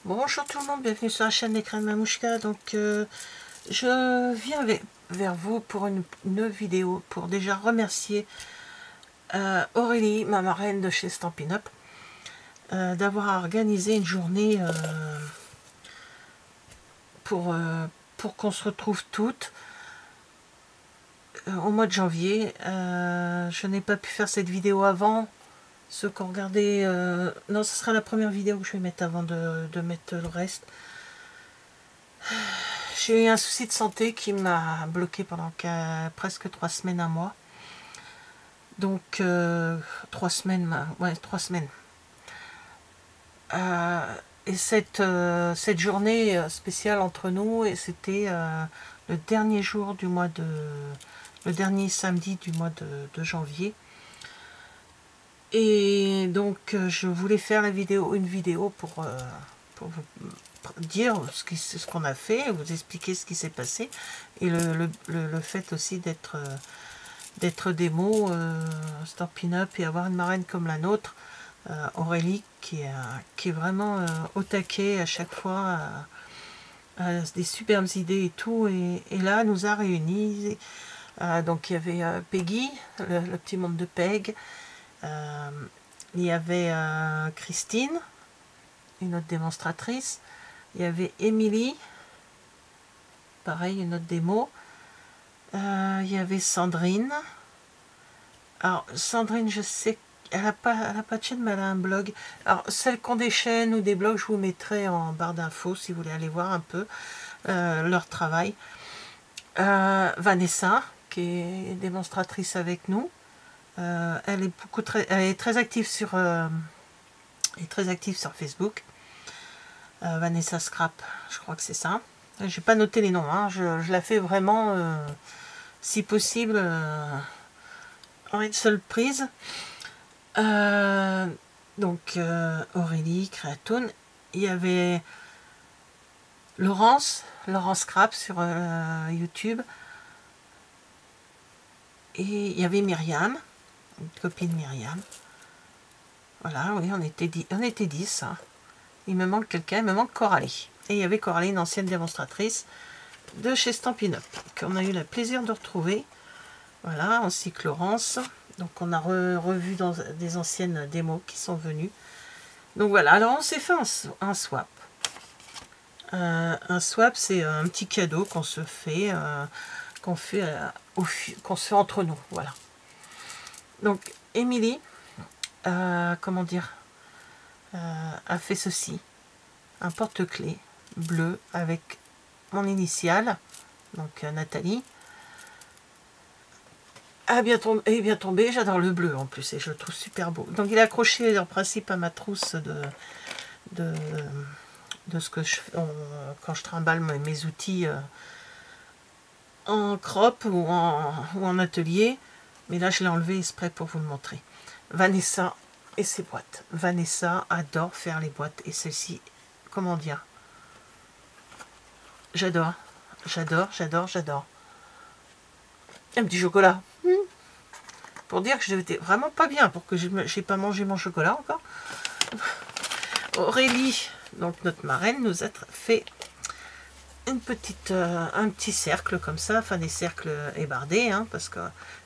Bonjour tout le monde, bienvenue sur la chaîne d'Écran de Mamouchka. Donc je viens vers vous pour une vidéo pour déjà remercier Aurélie, ma marraine de chez Stampin' Up, d'avoir organisé une journée pour qu'on se retrouve toutes au mois de janvier. Je n'ai pas pu faire cette vidéo avant. Ceux qui ont regardé, non, ce sera la première vidéo que je vais mettre avant de mettre le reste. J'ai eu un souci de santé qui m'a bloqué pendant presque 3 semaines, un mois. Donc 3 semaines, ouais, 3 semaines. Et cette journée spéciale entre nous, et c'était le dernier jour du mois le dernier samedi du mois de janvier. Et donc je voulais faire une vidéo pour vous dire ce qu'on a fait, vous expliquer ce qui s'est passé, et le fait aussi d'être démo Stampin' Up et avoir une marraine comme la nôtre, Aurélie, qui est vraiment au taquet à chaque fois, des superbes idées et tout, et là nous a réunis. Donc il y avait Peggy, le petit monde de Peg, il y avait Christine, une autre démonstratrice, il y avait Émilie, pareil, une autre démo, il y avait Sandrine. Alors Sandrine, je sais qu'elle n'a pas de chaîne, mais elle a un blog. Alors celles qui ont des chaînes ou des blogs, je vous mettrai en barre d'infos si vous voulez aller voir un peu leur travail. Vanessa, qui est démonstratrice avec nous, elle est très active sur Facebook. Vanessa Scrap, je crois que c'est ça. J'ai pas noté les noms, hein. Je la fais vraiment, si possible, en une seule prise. Donc Aurélie, Créatone. Il y avait Laurence Scrap sur YouTube. Et il y avait Myriam, une copine Myriam. Voilà, oui, on était 10. Hein. Il me manque quelqu'un, il me manque Coralie. Et il y avait Coralie, une ancienne démonstratrice de chez Stampin' Up, qu'on a eu le plaisir de retrouver. Voilà, ainsi que Laurence. Donc on a revu dans des anciennes démos qui sont venues. Donc voilà, alors on s'est fait un swap. Un swap, c'est un petit cadeau qu'on se fait, qu'on se fait entre nous. Voilà. Donc Émilie, comment dire, a fait ceci. Un porte-clés bleu avec mon initiale, donc Nathalie. Ah, bien tombé, j'adore le bleu en plus et je le trouve super beau. Donc il est accroché en principe à ma trousse de ce que je fais quand je trimballe mes outils en crop ou en atelier. Mais là je l'ai enlevé exprès pour vous le montrer. Vanessa et ses boîtes. Vanessa adore faire les boîtes et celle-ci, comment dire, j'adore. Un petit chocolat. Pour dire que je n'étais vraiment pas bien, pour que je n'ai pas mangé mon chocolat encore. Aurélie, donc notre marraine, nous a fait un petit cercle comme ça, enfin des cercles ébardés, hein, parce que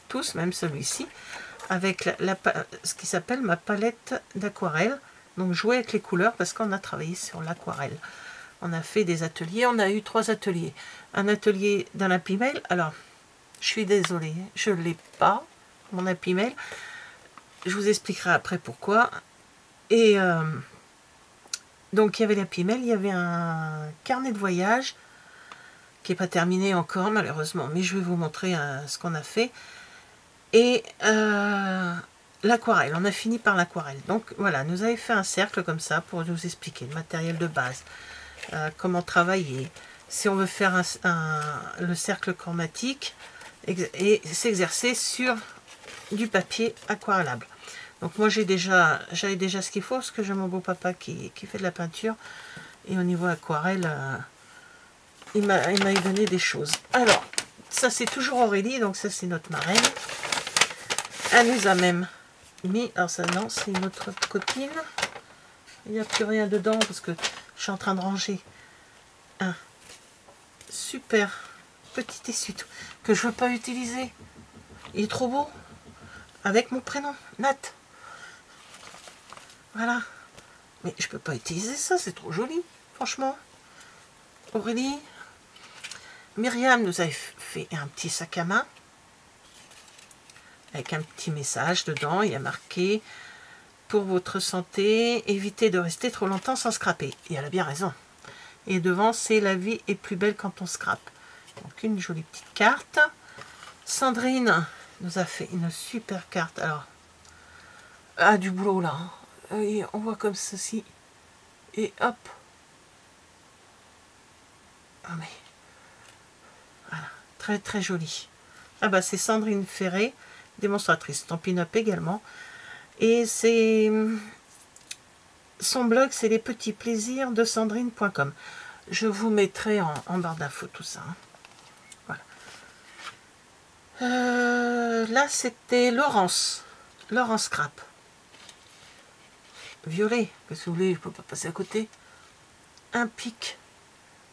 tous, même celui-ci, avec ce qui s'appelle ma palette d'aquarelle. Donc jouer avec les couleurs parce qu'on a travaillé sur l'aquarelle. On a fait des ateliers, on a eu 3 ateliers. Un atelier dans l'Happy Mail, alors je suis désolée, je ne l'ai pas, mon Happy Mail. Je vous expliquerai après pourquoi. Et donc il y avait l'Happy Mail, il y avait un carnet de voyage qui n'est pas terminé encore malheureusement, mais je vais vous montrer ce qu'on a fait. Et l'aquarelle, on a fini par l'aquarelle. Donc voilà, nous avez fait un cercle comme ça pour nous expliquer le matériel de base, comment travailler, si on veut faire le cercle chromatique et s'exercer sur du papier aquarellable. Donc moi j'avais déjà ce qu'il faut parce que j'ai mon beau papa qui fait de la peinture et au niveau aquarelle il m'a donné des choses. Alors ça c'est toujours Aurélie, donc ça c'est notre marraine. Elle nous a même mis, alors ça non c'est une autre copine, il n'y a plus rien dedans parce que je suis en train de ranger un super petit essuie-tout que je veux pas utiliser. Il est trop beau. Avec mon prénom, Nat. Voilà. Mais je peux pas utiliser ça, c'est trop joli, franchement. Aurélie. Myriam nous a fait un petit sac à main. Avec un petit message dedans. Il y a marqué « Pour votre santé, évitez de rester trop longtemps sans scraper ». Et elle a bien raison. Et devant, c'est « La vie est plus belle quand on scrape ». Donc une jolie petite carte. Sandrine nous a fait une super carte. Alors, du boulot là. Et on voit comme ceci. Et hop. Ah mais. Voilà. Très très joli. Ah bah c'est Sandrine Ferré, démonstratrice Stampin' Up également. Et c'est... Son blog, c'est les petits plaisirs de Sandrine.com. Je vous mettrai en barre d'infos tout ça. Hein. Voilà. Là, c'était Laurence. Laurence Scrap. Violet, qu'est-ce que vous voulez, je ne peux pas passer à côté. Un pic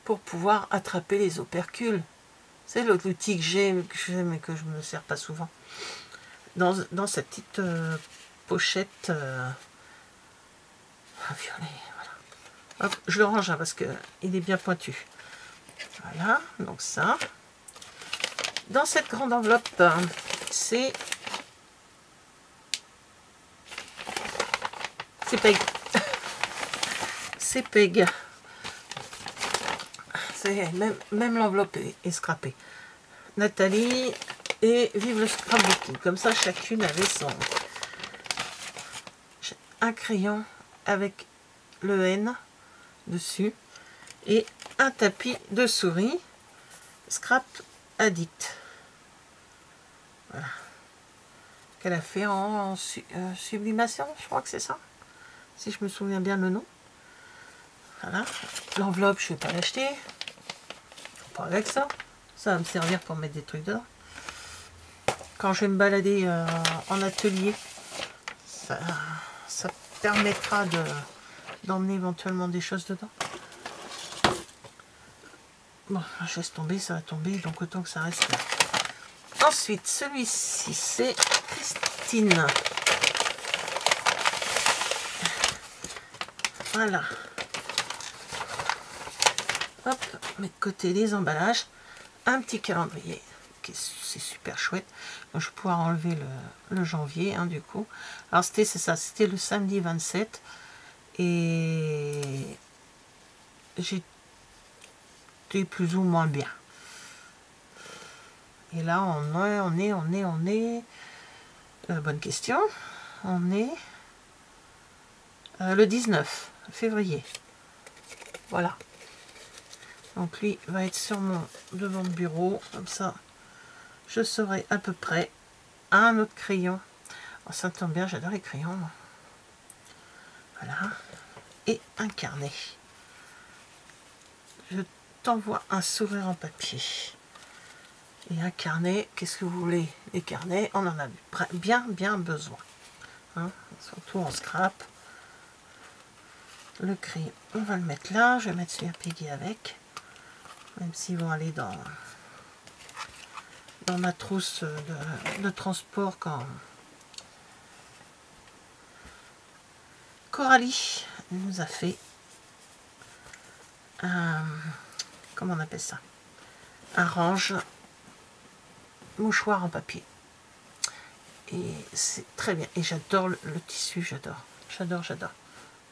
pour pouvoir attraper les opercules. C'est l'autre outil que j'ai, mais que je ne me sers pas souvent. Dans cette petite pochette violet, voilà. Hop, je le range hein, parce qu'il est bien pointu. Voilà, donc ça. Dans cette grande enveloppe, c'est Peg. C'est Peg. Même l'enveloppe est scrapée. Nathalie et vive le scrapbooking. Comme ça, chacune avait un crayon avec le N dessus et un tapis de souris Scrap Addict. Voilà. Qu'elle a fait en sublimation, je crois que c'est ça. Si je me souviens bien le nom. Voilà. L'enveloppe, je ne vais pas l'acheter. Pas avec ça. Ça va me servir pour mettre des trucs dedans. Quand je vais me balader en atelier, ça permettra d'emmener éventuellement des choses dedans. Bon, je laisse tomber, ça va tomber, donc autant que ça reste là. Ensuite, celui-ci, c'est Christine. Voilà. Hop, mettre de côté les emballages. Un petit calendrier. C'est super chouette. Donc, je vais pouvoir enlever le janvier, hein, du coup. Alors, c'est ça, c'était le samedi 27. Et j'étais plus ou moins bien. Et là, on est... bonne question. On est le 19 février. Voilà. Donc lui va être sur devant le bureau. Comme ça, je saurai à peu près. Un autre crayon. Oh, ça tombe bien, j'adore les crayons. Voilà. Et un carnet. Je t'envoie un sourire en papier. Et un carnet, qu'est-ce que vous voulez? Les carnets, on en a bien besoin. Hein, surtout en scrap. Le crayon, on va le mettre là. Je vais mettre celui à Peggy avec. Même s'ils vont aller dans ma trousse de transport quand Coralie nous a fait un, comment on appelle ça, un range mouchoir en papier. Et c'est très bien. Et j'adore le tissu, j'adore.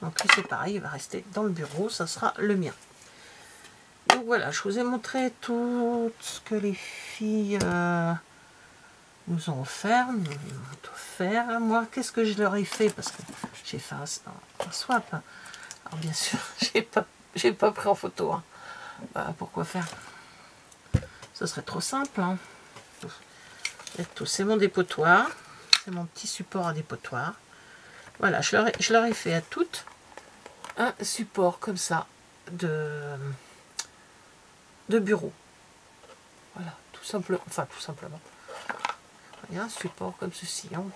Donc lui c'est pareil, il va rester dans le bureau, ça sera le mien. Donc voilà, je vous ai montré tout ce que les filles nous ont offert. Moi, qu'est-ce que je leur ai fait? Parce que j'ai fait un swap. Alors bien sûr, j'ai pas pris en photo. Hein. Pourquoi faire? Ce serait trop simple. Hein. C'est mon dépotoir. C'est mon petit support à dépotoir. Voilà, je leur ai fait à toutes un support comme ça de bureau. Voilà, tout simplement. Il y a un support comme ceci. On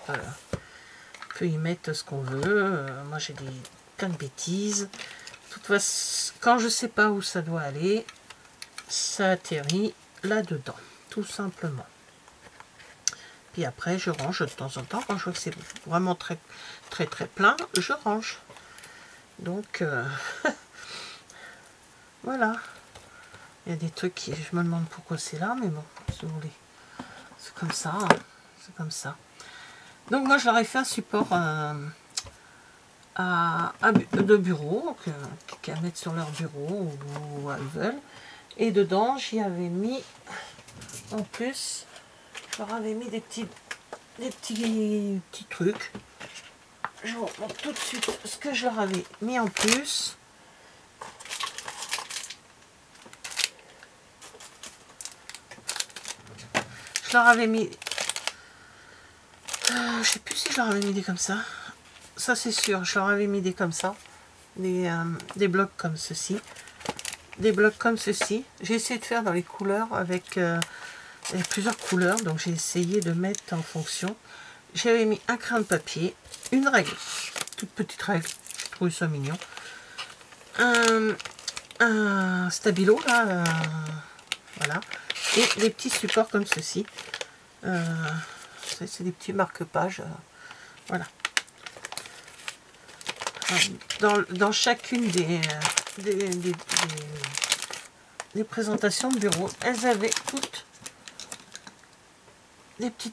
peut y mettre ce qu'on veut. Moi, j'ai plein de bêtises. toute façon, quand je sais pas où ça doit aller, ça atterrit là-dedans, tout simplement. Puis après, je range de temps en temps. Quand je vois que c'est vraiment très plein, je range. Donc, voilà. Il y a des trucs qui, je me demande pourquoi c'est là, mais bon, si vous voulez. C'est comme ça, hein. C'est comme ça. Donc moi, je leur ai fait un support de bureau, qu'à mettre sur leur bureau, où elles veulent. Et dedans, j'y avais mis, en plus, je leur avais mis des petits trucs. Je vous montre tout de suite ce que je leur avais mis en plus. Je leur avais mis... je sais plus si je leur avais mis des comme ça. Ça c'est sûr, je leur avais mis des comme ça. Des blocs comme ceci. Des blocs comme ceci. J'ai essayé de faire dans les couleurs avec plusieurs couleurs. Donc j'ai essayé de mettre en fonction. J'avais mis un crayon de papier, une règle, toute petite règle, je trouve ça mignon. Un stabilo là, voilà. Et des petits supports comme ceci. C'est des petits marque-pages. Voilà. Dans chacune des présentations de bureau, elles avaient toutes des petits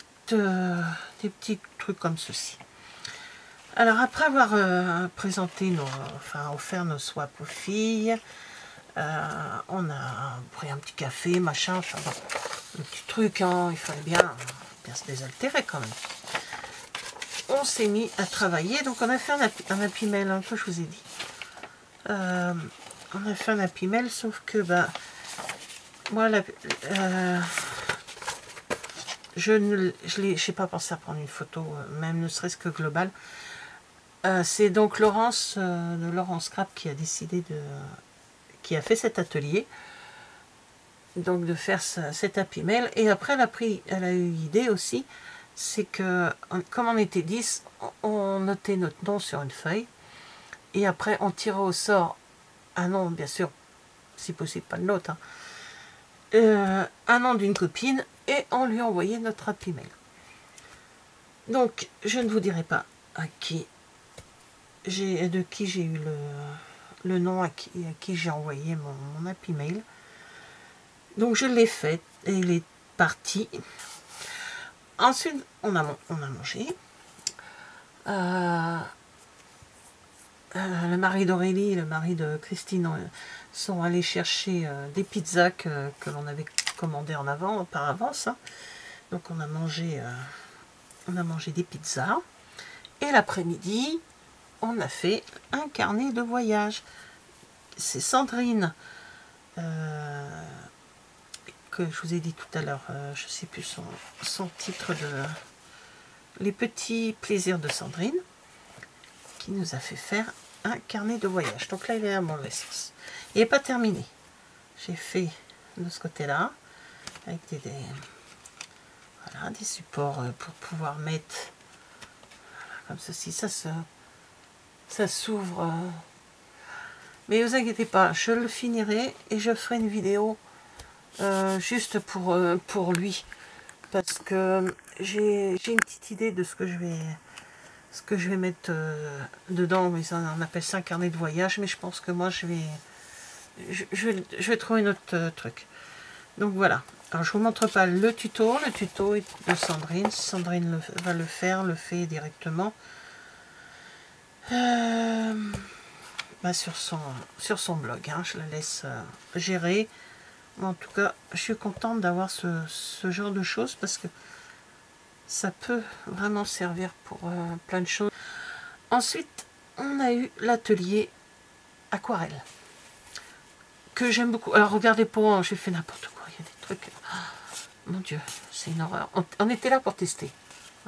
trucs comme ceci. Alors après avoir présenté offert nos swaps aux filles, on a pris un petit café, machin, enfin bon, le petit truc, hein, il fallait bien se désaltérer quand même. On s'est mis à travailler, donc on a fait un happy mail, hein, que je vous ai dit. On a fait un happy mail, sauf que moi, je n'ai pas pensé à prendre une photo, même ne serait-ce que globale. C'est donc Laurence de Laurence Scrap qui a décidé qui a fait cet atelier, donc de faire cet happy mail. Et après, elle a eu l'idée aussi, c'est que comme on était 10, on notait notre nom sur une feuille et après on tirait au sort un nom, bien sûr, si possible pas le nôtre, hein, un nom d'une copine et on lui envoyait notre happy mail. Donc je ne vous dirai pas de qui j'ai eu le nom, à qui j'ai envoyé mon happy mail. Donc je l'ai fait et il est parti. Ensuite, on a mangé. Le mari d'Aurélie et le mari de Christine sont allés chercher des pizzas que l'on avait commandées par avance. Hein. Donc on a mangé des pizzas. Et l'après-midi, on a fait un carnet de voyage. C'est Sandrine, que je vous ai dit tout à l'heure, je ne sais plus son titre de Les petits plaisirs de Sandrine, qui nous a fait faire un carnet de voyage. Donc là, il est à mon essence. Il n'est pas terminé. J'ai fait de ce côté-là, avec des supports pour pouvoir mettre comme ceci. Ça s'ouvre. Mais ne vous inquiétez pas, je le finirai et je ferai une vidéo juste pour lui. Parce que j'ai une petite idée de ce que je vais mettre dedans. Mais on appelle ça un carnet de voyage. Mais je pense que moi, je vais trouver un autre truc. Donc voilà. Alors je vous montre pas le tuto. Le tuto est de Sandrine. Sandrine va le fait directement. Sur son blog. Hein. Je la laisse gérer. En tout cas, je suis contente d'avoir ce genre de choses parce que ça peut vraiment servir pour plein de choses. Ensuite, on a eu l'atelier aquarelle que j'aime beaucoup. Alors regardez pour j'ai fait n'importe quoi. Il y a des trucs. Oh, mon Dieu, c'est une horreur. On était là pour tester.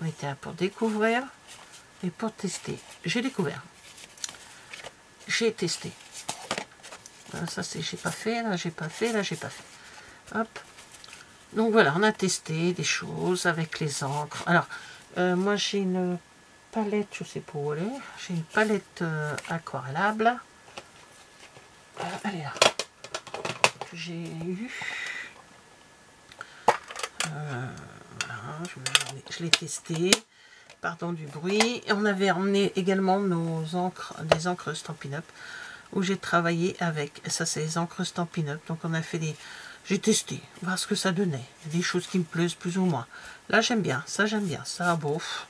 On était là pour découvrir et pour tester. J'ai découvert. J'ai testé. Ça c'est j'ai pas fait, là j'ai pas fait, là j'ai pas fait. Hop. Donc voilà, on a testé des choses avec les encres. Alors, moi j'ai une palette, je sais pas où elle est. J'ai une palette aquarellable. Elle est là. Que j'ai eu. Voilà, je l'ai testé. Pardon du bruit. Et on avait emmené également nos encres, des encres Stampin' Up, où j'ai travaillé avec. Ça, c'est les encres Stampin' Up. Donc, on a fait des. J'ai testé, voir ce que ça donnait. Des choses qui me plaisent plus ou moins. Là, j'aime bien. Ça, j'aime bien. Ça, bof.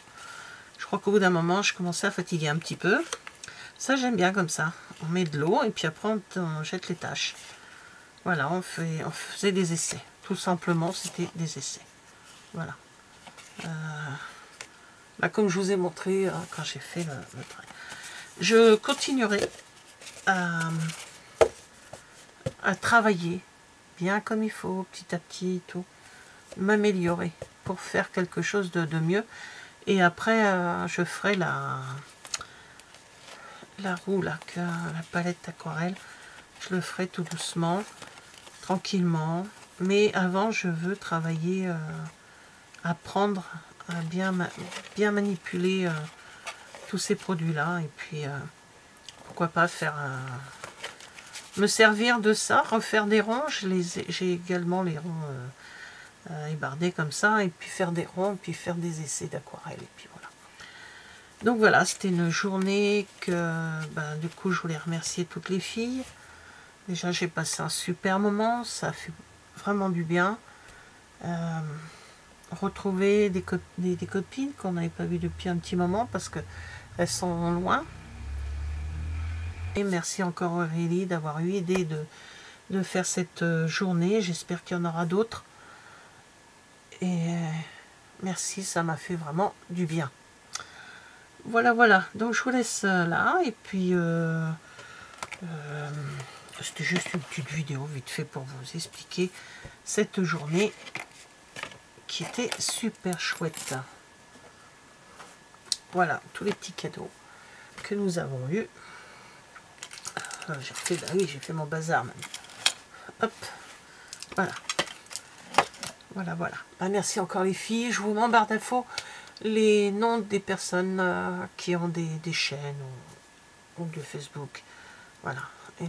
Je crois qu'au bout d'un moment, je commençais à fatiguer un petit peu. Ça, j'aime bien comme ça. On met de l'eau et puis après, on jette les tâches. Voilà, on faisait des essais. Tout simplement, c'était des essais. Voilà. Comme je vous ai montré quand j'ai fait le travail. Je continuerai à travailler bien comme il faut, petit à petit, tout, m'améliorer pour faire quelque chose de mieux. Et après, je ferai la roue, là, la palette aquarelle. Je le ferai tout doucement, tranquillement. Mais avant, je veux travailler, apprendre à bien manipuler tous ces produits-là. Et puis, pourquoi pas faire me servir de ça, refaire des ronds. J'ai également les ronds ébardés comme ça. Et puis faire des ronds, puis faire des essais d'aquarelle. Et puis voilà. Donc voilà, c'était une journée que, du coup, je voulais remercier toutes les filles. Déjà, j'ai passé un super moment, ça fait vraiment du bien. Retrouver des copines qu'on n'avait pas vues depuis un petit moment parce qu'elles sont loin. Et merci encore Aurélie d'avoir eu l'idée de faire cette journée. J'espère qu'il y en aura d'autres. Et merci, ça m'a fait vraiment du bien. Voilà, voilà. Donc je vous laisse là. Et puis, c'était juste une petite vidéo vite fait pour vous expliquer cette journée qui était super chouette. Voilà, tous les petits cadeaux que nous avons eus. J'ai fait mon bazar même. Hop, voilà. Voilà, voilà. Merci encore les filles. Je vous mets en barre d'infos les noms des personnes qui ont des chaînes ou de Facebook. Voilà. Et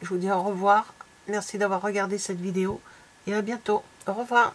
je vous dis au revoir. Merci d'avoir regardé cette vidéo et à bientôt. Au revoir.